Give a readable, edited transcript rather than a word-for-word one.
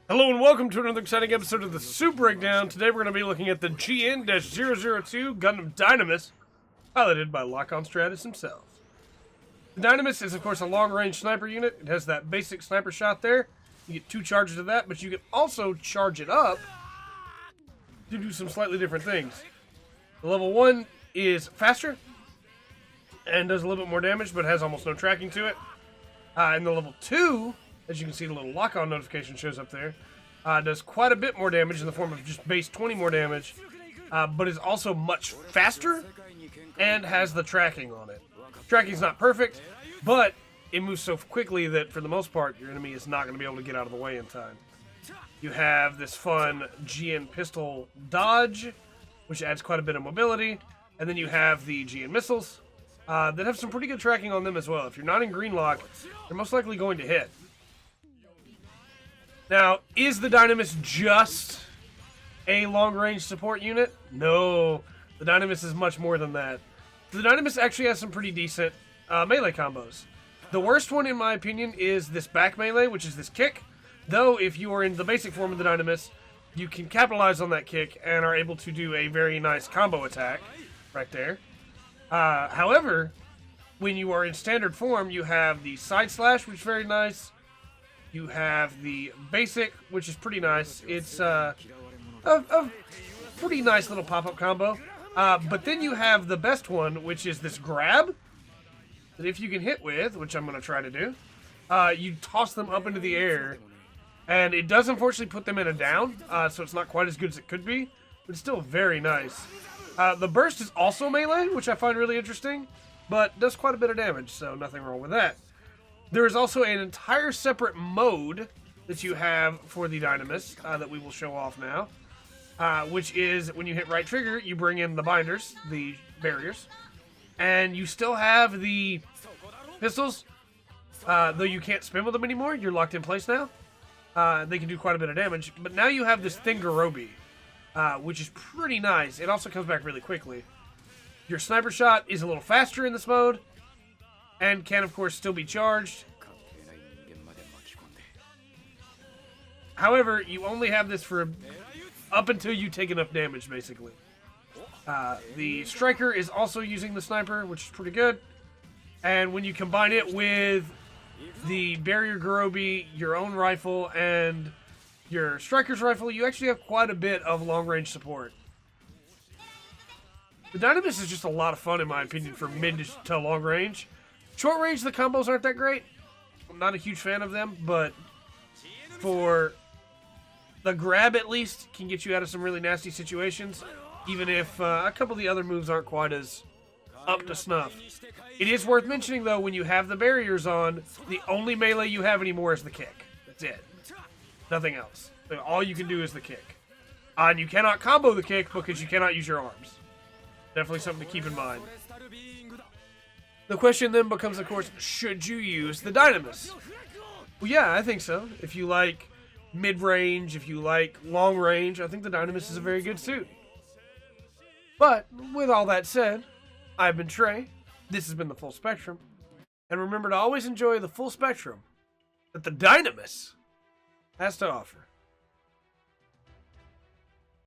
Hello and welcome to another exciting episode of the Soup Breakdown. Today we're going to be looking at the GN-002 Gundam Dynames, piloted by Lock-On Stratus himself. The Dynames is of course a long-range sniper unit. It has that basic sniper shot there. You get 2 charges of that, but you can also charge it up to do some slightly different things. The level 1 is faster and does a little bit more damage, but has almost no tracking to it. And the level 2, as you can see, the little lock-on notification shows up there, does quite a bit more damage in the form of just base 20 more damage, but is also much faster and has the tracking on it. Tracking's not perfect, but it moves so quickly that for the most part your enemy is not going to be able to get out of the way in time. You have this fun GN pistol dodge, which adds quite a bit of mobility, and then you have the GN missiles that have some pretty good tracking on them as well. If you're not in green lock, they're most likely going to hit. Now, is the Dynames just a long-range support unit? No, the Dynames is much more than that. The Dynames actually has some pretty decent melee combos. The worst one, in my opinion, is this back melee, which is this kick. Though, if you are in the basic form of the Dynames, you can capitalize on that kick and are able to do a very nice combo attack right there. However, when you are in standard form, you have the side slash, which is very nice. You have the basic, which is pretty nice. It's a pretty nice little pop-up combo. But then you have the best one, which is this grab. That if you can hit with, which I'm going to try to do, you toss them up into the air. And it does unfortunately put them in a down, so it's not quite as good as it could be. But it's still very nice. The burst is also melee, which I find really interesting. But does quite a bit of damage, so nothing wrong with that. There is also an entire separate mode that you have for the Dynames that we will show off now, which is when you hit right trigger, you bring in the binders, the barriers, and you still have the pistols, though you can't spin with them anymore. You're locked in place now. They can do quite a bit of damage, but now you have this Thingarobi, which is pretty nice. It also comes back really quickly. Your sniper shot is a little faster in this mode, and can, of course, still be charged. However, you only have this for up until you take enough damage, basically. The Striker is also using the Sniper, which is pretty good. And when you combine it with the Barrier Garobi, your own rifle, and your Striker's rifle, you actually have quite a bit of long-range support. The Dynames is just a lot of fun, in my opinion, for mid to long range. Short range, the combos aren't that great. I'm not a huge fan of them, but for the grab, at least, can get you out of some really nasty situations, even if a couple of the other moves aren't quite as up to snuff. It is worth mentioning, though, when you have the barriers on, the only melee you have anymore is the kick. That's it. Nothing else. All you can do is the kick. And you cannot combo the kick because you cannot use your arms. Definitely something to keep in mind. The question then becomes, of course, should you use the Dynames? Well, yeah, I think so. If you like mid-range, if you like long-range, I think the Dynames is a very good suit. But, with all that said, I've been Trey. This has been the Full Spectrum. And remember to always enjoy the full spectrum that the Dynames has to offer.